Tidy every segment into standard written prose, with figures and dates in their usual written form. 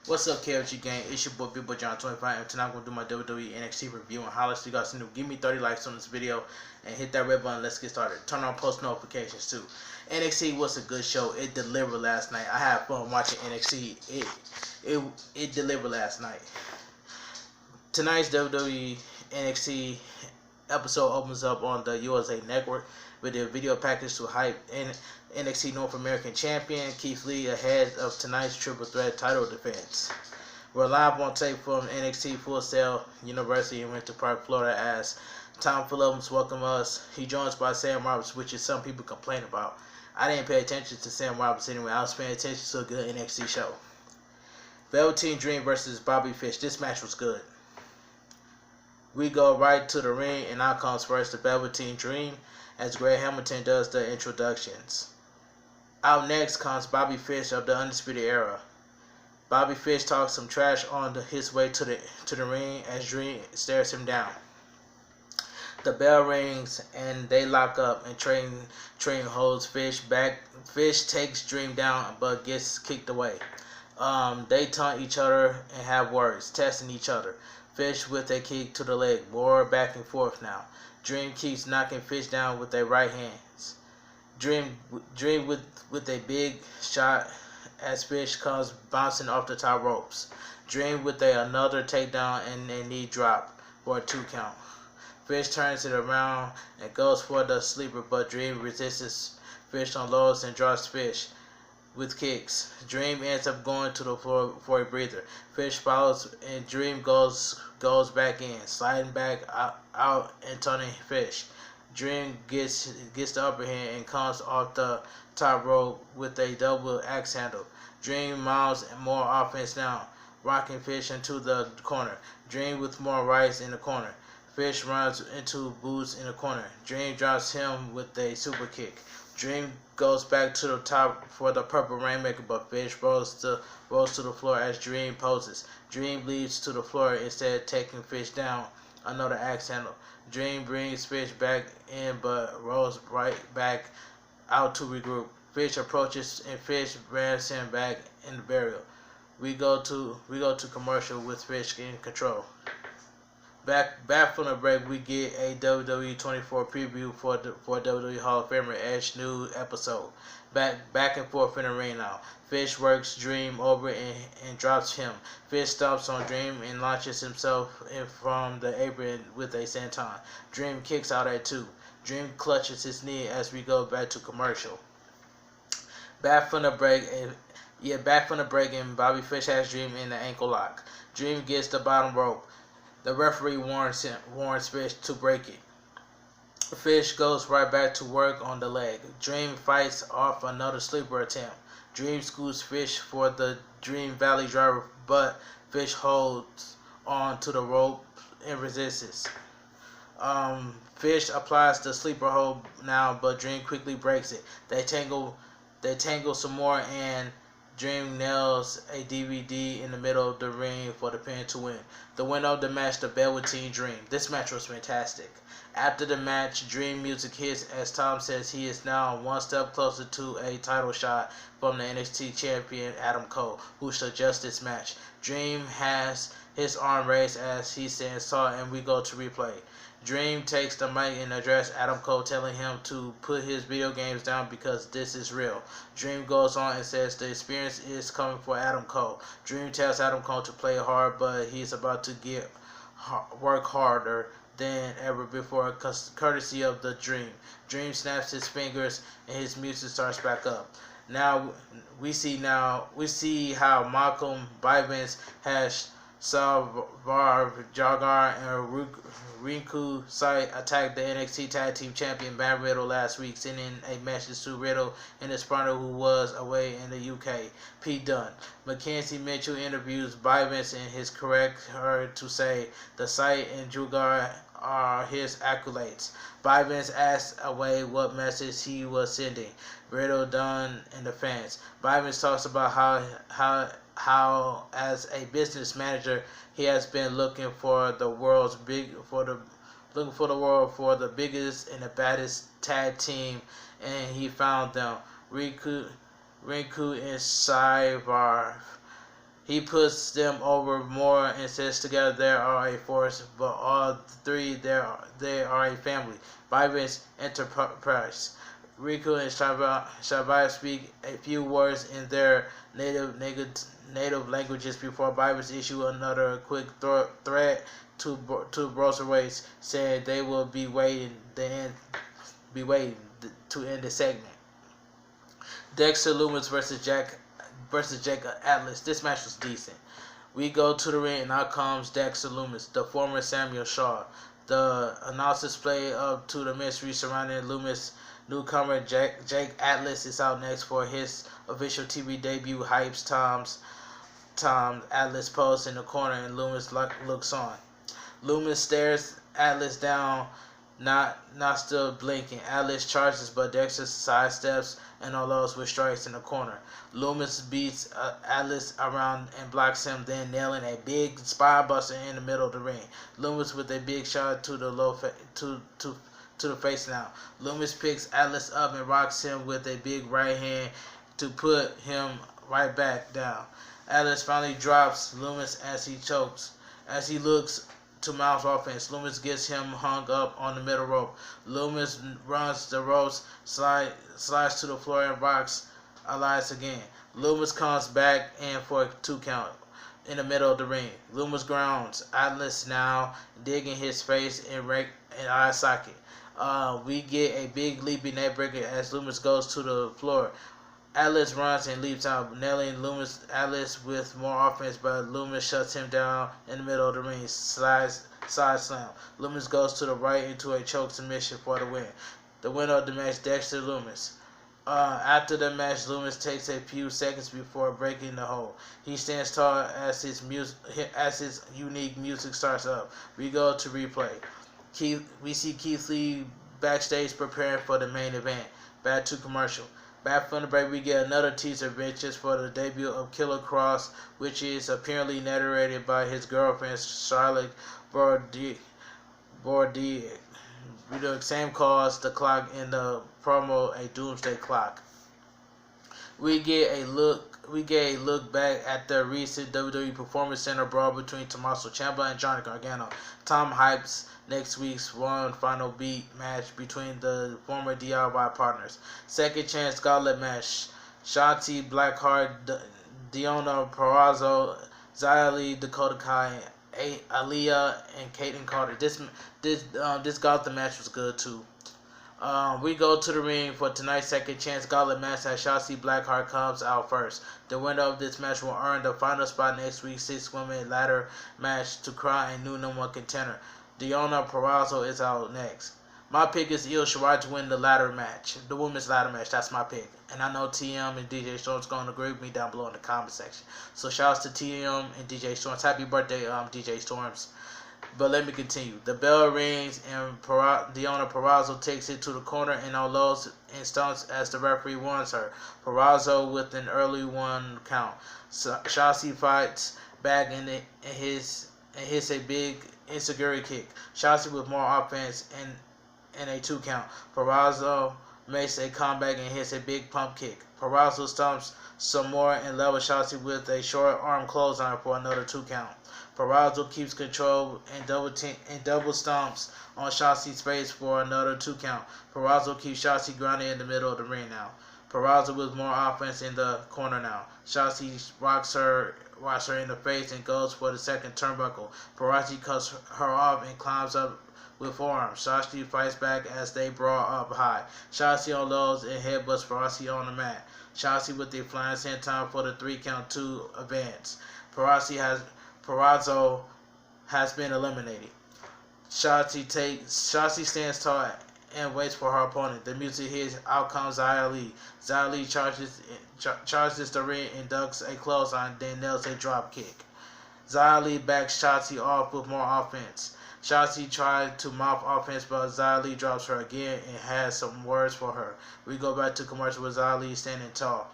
What's up, KFG gang? It's your boy Big Boy John 25, and tonight I'm gonna do my WWE NXT review and highlights. You guys to give me 30 likes on this video and hit that red button. Let's get started. Turn on post notifications too. NXT was a good show. It delivered last night. I had fun watching NXT. It delivered last night. Tonight's WWE NXT episode opens up on the USA Network with a video package to hype NXT North American Champion Keith Lee ahead of tonight's Triple Threat title defense. We're live on tape from NXT Full Sail University in Winter Park, Florida, as Tom Phillips welcomes us. He joins by Sam Roberts, which is some people complain about. I didn't pay attention to Sam Roberts anyway. I was paying attention to a good NXT show. Velveteen Dream versus Bobby Fish. This match was good. We go right to the ring, and out comes first the Velveteen Dream as Greg Hamilton does the introductions. Out next comes Bobby Fish of the Undisputed Era. Bobby Fish talks some trash on his way to the ring as Dream stares him down. The bell rings and they lock up, and Train holds Fish back. Fish takes Dream down but gets kicked away. They taunt each other and have words, testing each other. Fish with a kick to the leg, more back and forth now. Dream keeps knocking Fish down with their right hands. Dream with a big shot as Fish comes bouncing off the top ropes. Dream with another takedown and a knee drop for a 2 count. Fish turns it around and goes for the sleeper, but Dream resists. Fish unloads and drops Fish with kicks. Dream ends up going to the floor for a breather. Fish follows and Dream goes back in, sliding back out and turning Fish. Dream gets the upper hand and comes off the top rope with a double axe handle. Dream mounts more offense now, rocking Fish into the corner. Dream with more rights in the corner. Fish runs into boots in the corner. Dream drops him with a super kick. Dream goes back to the top for the purple rainmaker, but Fish rolls to the floor as Dream poses. Dream leads to the floor instead, taking Fish down. Another axe handle. Dream brings Fish back in, but rolls right back out to regroup. Fish approaches and Fish rams him back in the burial. We go to commercial with Fish in control. Back from the break, we get a WWE 24 preview for WWE Hall of Famer Edge new episode. Back and forth in the ring now. Fish works Dream over and drops him. Fish stomps on Dream and launches himself in from the apron with a senton. Dream kicks out at 2. Dream clutches his knee as we go back to commercial. Back from the break, and Bobby Fish has Dream in the ankle lock. Dream gets the bottom rope. The referee warns Fish to break it. Fish goes right back to work on the leg. Dream fights off another sleeper attempt. Dream scoots Fish for the Dream Valley driver, but Fish holds on to the rope and resists. Fish applies the sleeper hold now, but Dream quickly breaks it. They tangle some more, and Dream nails a DVD in the middle of the ring for the pin to win. The winner of the match, the Velveteen Dream. This match was fantastic. After the match, Dream music hits as Tom says he is now one step closer to a title shot from the NXT champion Adam Cole, who suggests this match. Dream has his arm raised as he says saw, and we go to replay. Dream takes the mic and addresses Adam Cole, telling him to put his video games down because this is real. Dream goes on and says the experience is coming for Adam Cole. Dream tells Adam Cole to play hard, but he's about to work harder than ever before, courtesy of the Dream. Dream snaps his fingers and his music starts back up. Now we see how Malcolm Bivens has Salvar Jagar and Rinku Sai attacked the NXT Tag Team Champion Matt Riddle last week, sending a message to Riddle and his partner who was away in the UK, Pete Dunne. Mackenzie Mitchell interviews Bivens and his correct her to say the Sai and Jagar are his accolades. Bivens asks away what message he was sending. Riddle, Dunne, and the fans. Bivens talks about how as a business manager he has been looking for the biggest and the baddest tag team, and he found them. Rinku and Saivar He puts them over more and says together they are a force, but all three they are a family. Vibrant enterprise. Riku and Shabai speak a few words in their native languages before Bibles issue another quick threat to Broserways, saying they will be waiting to end the segment. Dexter Loomis versus Jack Atlas. This match was decent. We go to the ring and out comes Dexter Loomis, the former Samuel Shaw. The announcers play up to the mystery surrounding Loomis. Newcomer Jake Atlas is out next for his official TV debut. Hypes Tom Atlas posts in the corner and Loomis looks on. Loomis stares Atlas down, not still blinking. Atlas charges, but Dexter sidesteps and unloads with strikes in the corner. Loomis beats Atlas around and blocks him, then nailing a big spinebuster in the middle of the ring. Loomis with a big shot to the face now. Loomis picks Atlas up and rocks him with a big right hand to put him right back down. Atlas finally drops Loomis as he chokes. As he looks to mount offense, Loomis gets him hung up on the middle rope. Loomis runs the ropes, slides to the floor and rocks Elias again. Loomis comes back in for a 2 count in the middle of the ring. Loomis grounds Atlas now, digging his face in eye socket. We get a big leaping neckbreaker as Loomis goes to the floor. Atlas runs and leaps out, nailing Atlas with more offense, but Loomis shuts him down in the middle of the ring. Side slam. Loomis goes to the right into a choke submission for the win. The winner of the match, Dexter Loomis. After the match, Loomis takes a few seconds before breaking the hold. He stands tall as his unique music starts up. We go to replay. We see Keith Lee backstage preparing for the main event. Back to commercial. Back from the break, we get another teaser benches for the debut of Killer Cross, which is apparently narrated by his girlfriend Charlotte Bordeaux. We do the same calls the clock in the promo a doomsday clock. We get a look back at the recent WWE Performance Center brawl between Tommaso Ciampa and Johnny Gargano. Tom hypes next week's one final beat match between the former DIY partners. Second chance gauntlet match. Shanti Blackheart, Deonna Purrazzo, Xia Li, Dakota Kai, Aaliyah, and Caitlin Carter. This gauntlet match was good too. We go to the ring for tonight's second chance gauntlet match as Shotzi Blackheart comes out first. The winner of this match will earn the final spot next week's 6-woman ladder match to crown a new number 1 contender. Deonna Purrazzo is out next. My pick is Io Shirai to win the women's ladder match. That's my pick. And I know TM and DJ Storm's going to agree with me down below in the comment section. So shout out to TM and DJ Storms. Happy birthday, DJ Storms. But let me continue. The bell rings and Deonna Purrazzo takes it to the corner and unloads and stunts as the referee warns her. Purrazzo with an early 1 count. Shotzi fights back and hits a big insecurity kick. Shotzi with more offense and a 2 count. Purrazzo makes a comeback and hits a big pump kick. Purrazzo stomps some more and levels Shotzi with a short arm clothesline for another 2 count. Purrazzo keeps control and double stomps on Shotzi's face for another 2 count. Purrazzo keeps Shotzi grounded in the middle of the ring now. Purrazzo with more offense in the corner now. Shotzi rocks her in the face and goes for the second turnbuckle. Purrazzo cuts her off and climbs up with forearms. Shotzi fights back as they brawl up high. Shotzi unloads and headbutts Purrazzo on the mat. Shotzi with the flying senton for the 3 count to advance. Purrazzo has been eliminated. Shotzi stands tall and waits for her opponent. The music hits. Out comes Xia Li. Xia Li charges the ring and ducks a clothesline, then nails a drop kick. Xia Li backs Shotzi off with more offense. Shotzi tried to mouth offense, but Xia Li drops her again and has some words for her. We go back to commercial with Xia Li standing tall.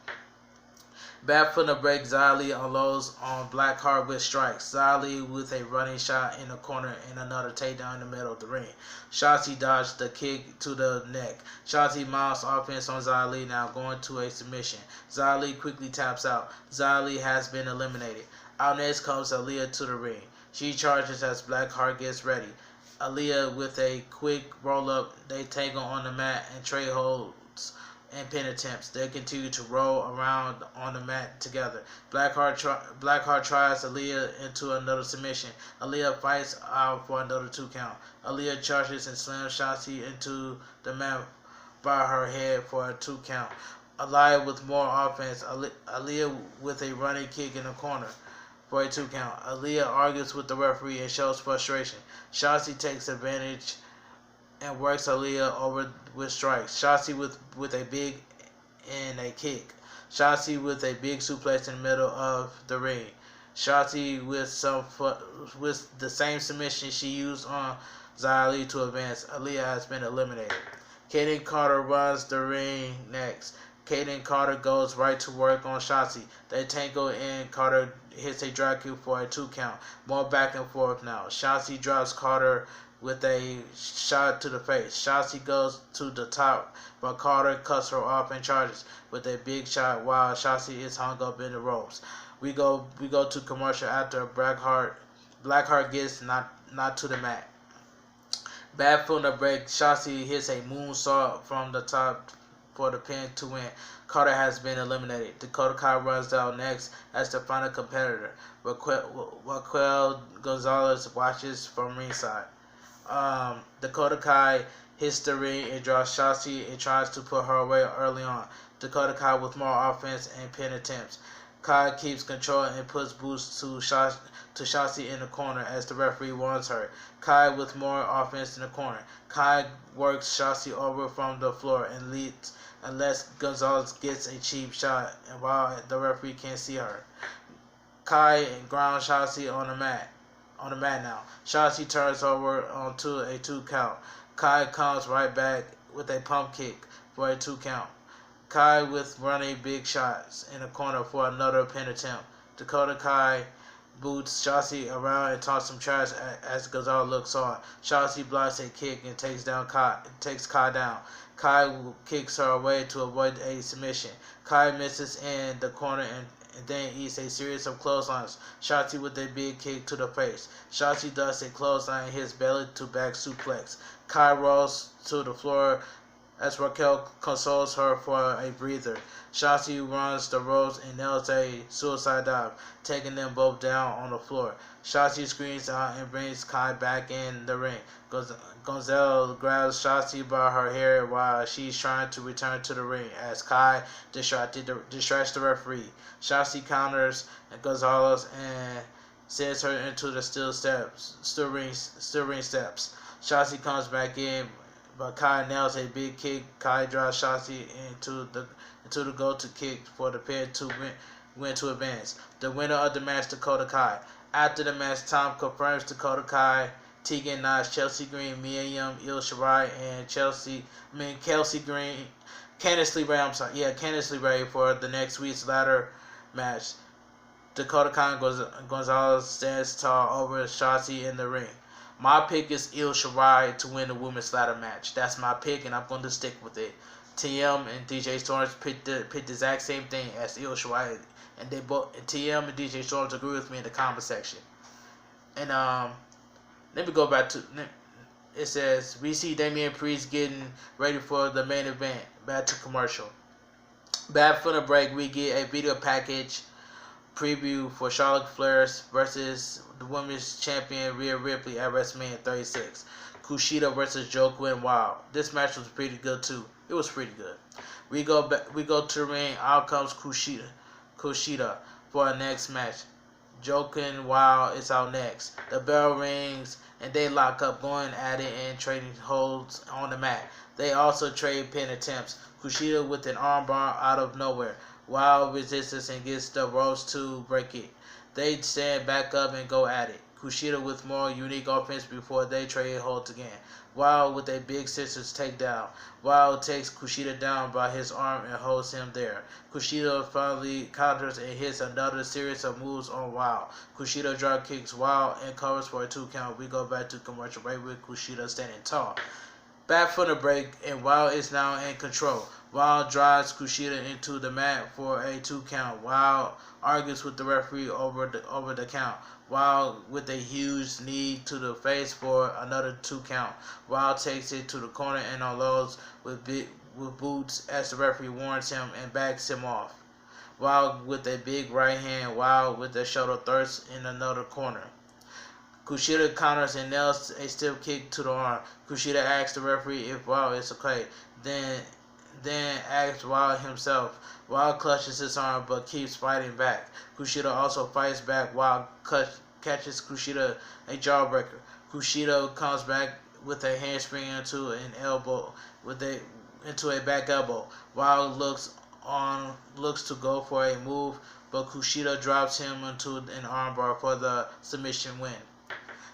Back from the break, Xia Li unloads on Blackheart with strikes. Xia Li with a running shot in the corner and another takedown in the middle of the ring. Shotzi dodged the kick to the neck. Shotzi mounts offense on Xia Li now, going to a submission. Xia Li quickly taps out. Xia Li has been eliminated. Out next comes Aaliyah to the ring. She charges as Blackheart gets ready. Aaliyah with a quick roll-up, they tangle on the mat and trade holds and pin attempts. They continue to roll around on the mat together. Blackheart tries Aaliyah into another submission. Aaliyah fights out for another 2 count. Aaliyah charges and slams Shotzi into the mat by her head for a 2 count. Aaliyah with more offense. Aaliyah with a running kick in the corner for a 2 count. Aaliyah argues with the referee and shows frustration. Shotzi takes advantage and works Aaliyah over with strikes. Shotzi with a big and a kick. Shotzi with a big suplex in the middle of the ring. Shotzi with the same submission she used on Xia to advance. Aaliyah has been eliminated. Kaden Carter runs the ring next. Kaden Carter goes right to work on Shotzi. They tangle and Carter hits a drag kick for a 2 count. More back and forth now. Shotzi drops Carter with a shot to the face. Shotzi goes to the top, but Carter cuts her off and charges with a big shot while Shotzi is hung up in the ropes. We go to commercial after Blackheart gets knocked to the mat. Bad from the break, Shotzi hits a moonsault from the top for the pin to win. Carter has been eliminated. Dakota Kai runs out next as the final competitor. Raquel Gonzalez watches from ringside. Dakota Kai hits the ring and draws Shotzi and tries to put her away early on. Dakota Kai with more offense and pin attempts. Kai keeps control and puts boots to Shotzi in the corner as the referee warns her. Kai with more offense in the corner. Kai works Shotzi over from the floor and leads unless Gonzalez gets a cheap shot and while the referee can't see her. Kai grounds Shotzi on the mat now. Shotzi turns over onto a 2 count. Kai comes right back with a pump kick for a 2 count. Kai with running big shots in the corner for another pin attempt. Dakota Kai boots Shotzi around and talks some trash as Gonzalez looks on. Shotzi blocks a kick and takes Kai down. Kai kicks her away to avoid a submission. Kai misses in the corner and then eats a series of clotheslines. Shotzi with a big kick to the face. Shotzi does a clothesline and hits belly to back suplex. Kai rolls to the floor as Raquel consoles her for a breather. Shotzi runs the ropes and nails a suicide dive, taking them both down on the floor. Shotzi screams out and brings Kai back in the ring. Gonzalez grabs Shotzi by her hair while she's trying to return to the ring as Kai distracts the referee. Shotzi counters Gonzalez and sends her into the steel ring steps. Shotzi comes back in, but Kai nails a big kick. Kai drives Shotzi into the go-to kick for the pin to win to advance. The winner of the match, Dakota Kai. After the match, Tom confirms Dakota Kai, Tegan Knox, Chelsea Green, Mia Yim, Io Shirai, and Candice LeRae for the next week's ladder match. Dakota Kai and Gonzalez stands tall over Shotzi in the ring. My pick is Io Shirai to win the women's ladder match. That's my pick, and I'm going to stick with it. TM and DJ Storms picked the exact same thing as Io Shirai, and TM and DJ Storms agree with me in the comment section. And let me go back to it. Says we see Damian Priest getting ready for the main event. Back to commercial. Back from the break, we get a video package preview for Charlotte Flair versus the women's champion Rhea Ripley at WrestleMania 36. Kushida versus Joko and Wild. This match was pretty good too. It was pretty good. We go to the ring. Out comes Kushida for our next match. Joko and Wild is out next. The bell rings and they lock up, going at it and trading holds on the mat. They also trade pin attempts. Kushida with an armbar out of nowhere. Wild resists and gets the ropes to break it. They stand back up and go at it. Kushida with more unique offense before they trade holds again. Wild with a big scissors takedown. Wild takes Kushida down by his arm and holds him there. Kushida finally counters and hits another series of moves on Wild. Kushida drop kicks Wild and covers for a 2 count. We go back to commercial break with Kushida standing tall. Back from the break, and Wild is now in control. Wild drives Kushida into the mat for a 2 count. Wild argues with the referee over the count. Wild with a huge knee to the face for another 2 count. Wild takes it to the corner and unloads with boots as the referee warns him and backs him off. Wild with a big right hand. Wild with a shoulder thrust in another corner. Kushida counters and nails a stiff kick to the arm. Kushida asks the referee if Wild is okay. Then asks Wild himself. Wild clutches his arm but keeps fighting back. Kushida also fights back. Wild catches Kushida a jawbreaker. Kushida comes back with a handspring into an elbow into a back elbow. Wild looks to go for a move, but Kushida drops him into an armbar for the submission win.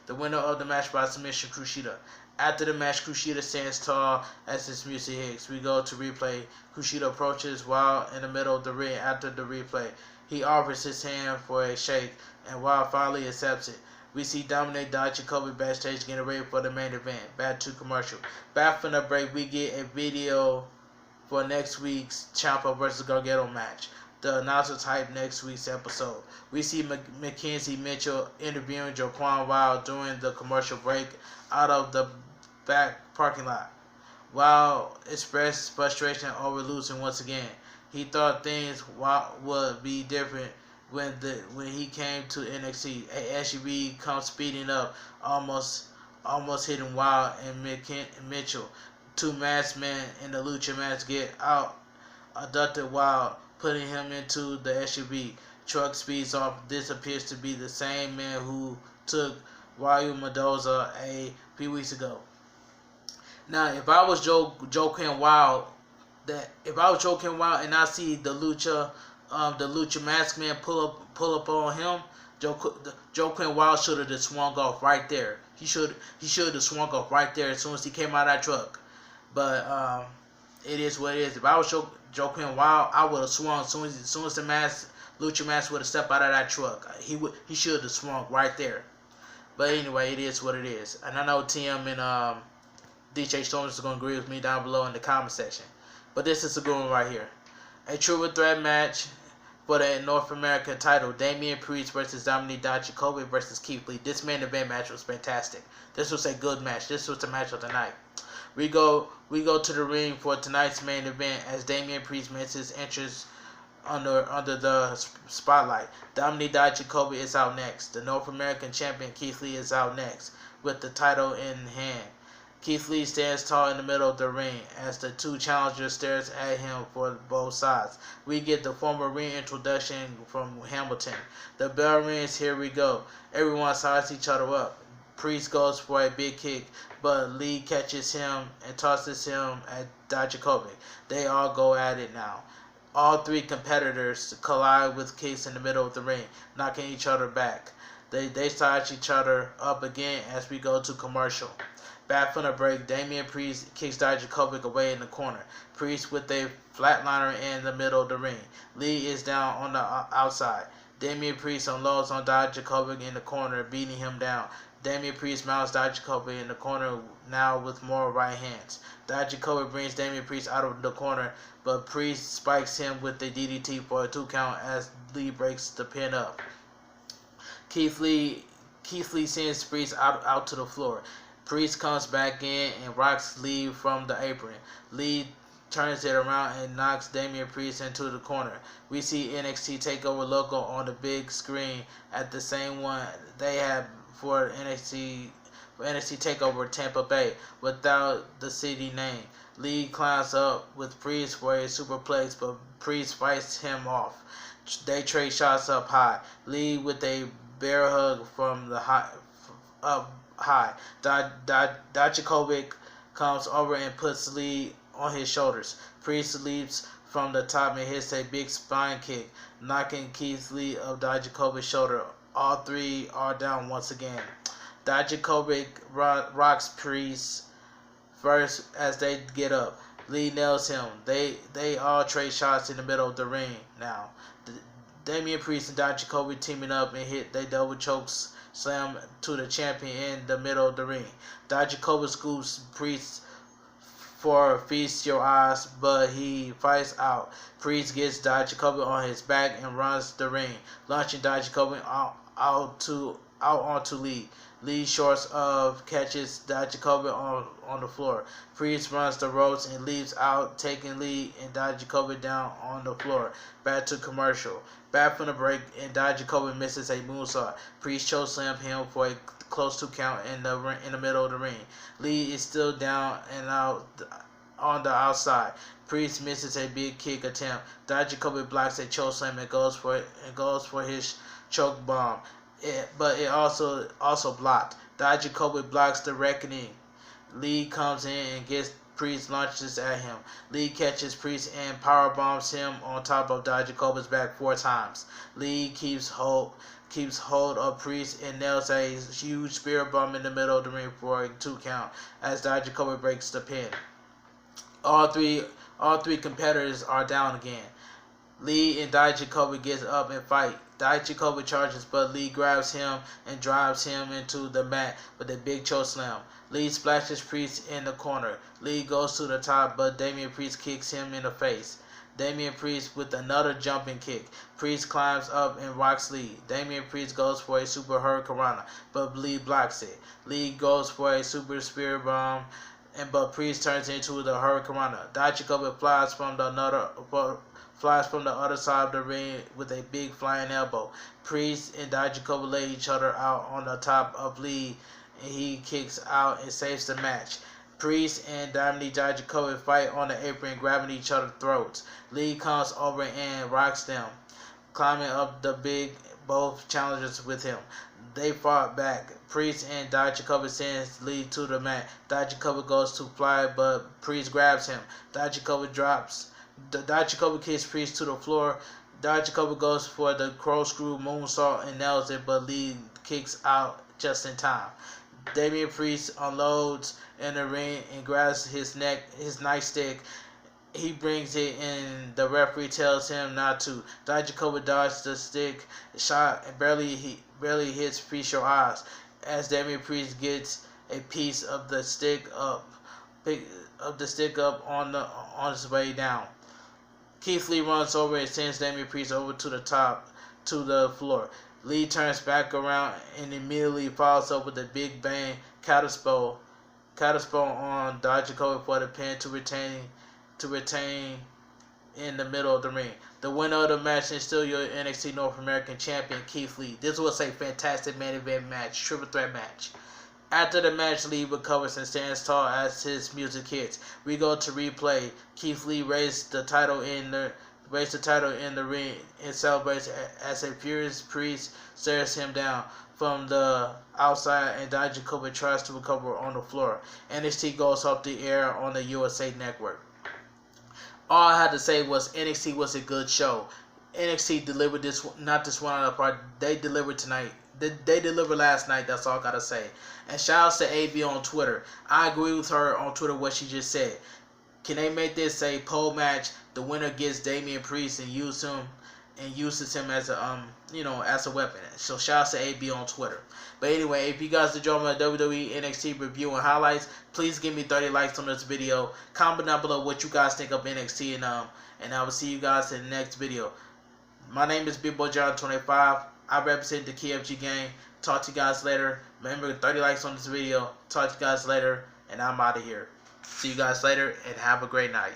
The winner of the match by submission, Kushida. After the match, Kushida stands tall as his music hits. We go to replay. Kushida approaches Wild in the middle of the ring after the replay. He offers his hand for a shake, and Wild finally accepts it. We see Dominic Dijakovic backstage getting ready for the main event. Back to commercial. Back from the break, we get a video for next week's Ciampa vs. Gargano match. The announcers hype next week's episode. We see Mackenzie Mitchell interviewing Jaquan Wild during the commercial break out of the back parking lot. Wild expressed frustration over losing once again. He thought things would be different when he came to NXT. A SUV comes speeding up, almost hitting Wild and Mitchell. 2 masked men in the lucha match get out, abducted Wild, putting him into the SUV. Truck speeds off. This appears to be the same man who took Ryu Mendoza a few weeks ago. Now, if I was Joaquin Wild, and I see the lucha mask man pull up on him, Joaquin Wild should have just swung off right there. He should have swung off right there as soon as he came out of that truck. But it is what it is. If I was Joaquin Wild, I would have swung as soon as the lucha mask would have stepped out of that truck. He should have swung right there. But anyway, it is what it is. And I know TM and DJ Storms is going to agree with me down below in the comment section. But this is a good one right here. A triple threat match for the North American title. Damian Priest versus Dominic Dijakovic versus Keith Lee. This main event match was fantastic. This was a good match. This was the match of the night. We go to the ring for tonight's main event as Damian Priest makes his entrance under the spotlight. Dominic Dijakovic is out next. The North American champion Keith Lee is out next with the title in hand. Keith Lee stands tall in the middle of the ring as the 2 challengers stares at him for both sides. We get the formal ring introduction from Hamilton. The bell rings, here we go. Everyone sizes each other up. Priest goes for a big kick, but Lee catches him and tosses him at Dijakovic. They all go at it now. All 3 competitors collide with kicks in the middle of the ring, knocking each other back. They size each other up again as we go to commercial. Back from the break, Damian Priest kicks Dijakovic away in the corner. Priest with a flatliner in the middle of the ring. Lee is down on the outside. Damian Priest unloads on Dijakovic in the corner, beating him down. Damian Priest mounts Dijakovic in the corner now with more right hands. Dijakovic brings Damian Priest out of the corner, but Priest spikes him with the DDT for a 2 count as Lee breaks the pin up. Keith Lee sends Priest out to the floor. Priest comes back in and rocks Lee from the apron. Lee turns it around and knocks Damian Priest into the corner. We see NXT TakeOver logo on the big screen at the same one they had for NXT TakeOver Tampa Bay without the city name. Lee climbs up with Priest for a superplex, but Priest fights him off. They trade shots up high. Lee with a bear hug from the up high. Dijakovic comes over and puts Lee on his shoulders. Priest leaps from the top and hits a big spine kick, knocking Keith Lee of Dijakovic's shoulder. All 3 are down once again. Dijakovic rocks Priest first as they get up. Lee nails him. They all trade shots in the middle of the ring now. Damian Priest and Dijakovic teaming up and hit they double chokes slam to the champion in the middle of the ring. Dijakovic scoops Priest for Feast Your Eyes, but he fights out. Priest gets Dijakovic on his back and runs the ring, launching Dijakovic out onto Lee. Lee shorts of catches Dijakovic on the floor. Priest runs the ropes and leaps out, taking Lee and Dijakovic down on the floor. Back to commercial. Back from the break, and Dijakovic misses a moonsault. Priest chokeslammed him for a close to count in the middle of the ring. Lee is still down and out on the outside. Priest misses a big kick attempt. Dijakovic blocks a chokeslam and goes for his choke bomb. But it also blocked. Dijakovic blocks the reckoning. Lee comes in and gets Priest, launches at him. Lee catches Priest and power bombs him on top of Dijakovic's back 4 times. Lee keeps hold of Priest and nails a huge spear bomb in the middle of the ring for a 2 count as Dijakovic breaks the pin. All three competitors are down again. Lee and Dijakovic gets up and fight. Dijakovic charges, but Lee grabs him and drives him into the mat with a big choke slam. Lee splashes Priest in the corner. Lee goes to the top, but Damian Priest kicks him in the face. Damian Priest with another jumping kick. Priest climbs up and rocks Lee. Damian Priest goes for a super hurricanrana, but Lee blocks it. Lee goes for a super spear bomb, but Priest turns into the hurricanrana. Dijakovic flies from the other side of the ring with a big flying elbow. Priest and Dijakovic lay each other out on the top of Lee, and he kicks out and saves the match. Priest and Dijakovic fight on the apron, grabbing each other's throats. Lee comes over and rocks them, climbing up the big both challengers with him. They fought back. Priest and Dijakovic sends Lee to the mat. Dijakovic goes to fly, but Priest grabs him. Dijakovic kicks Priest to the floor. Dijakovic goes for the corkscrew moonsault and nails it, but Lee kicks out just in time. Damian Priest unloads in the ring and grabs his nightstick. He brings it in. The referee tells him not to. Dijakovic dodges the stick shot and barely hits Feast Your Eyes as Damian Priest gets a piece of the stick up on his way down. Keith Lee runs over and sends Damian Priest over to the floor. Lee turns back around and immediately follows up with a big bang catapult on Dijakovic for the pin to retain in the middle of the ring. The winner of the match is still your NXT North American Champion, Keith Lee. This was a fantastic main event match, triple threat match. After the match, Lee recovers and stands tall as his music hits. We go to replay. Keith Lee raised the title in the ring and celebrates as a furious Priest stares him down from the outside, and Dijakovic tries to recover on the floor. NXT goes off the air on the USA Network. All I had to say was NXT was a good show. NXT delivered not this one out of the park. They delivered tonight. They delivered last night. That's all I gotta say. And shout outs to AB on Twitter. I agree with her on Twitter what she just said. Can they make this a pole match? The winner gets Damian Priest and uses him as a weapon. So shout outs to AB on Twitter. But anyway, if you guys enjoyed my WWE NXT review and highlights, please give me 30 likes on this video. Comment down below what you guys think of NXT, and I will see you guys in the next video. My name is Big Boy John 25. I represent the KFG gang. Talk to you guys later. Remember, 30 likes on this video. Talk to you guys later, and I'm out of here. See you guys later, and have a great night.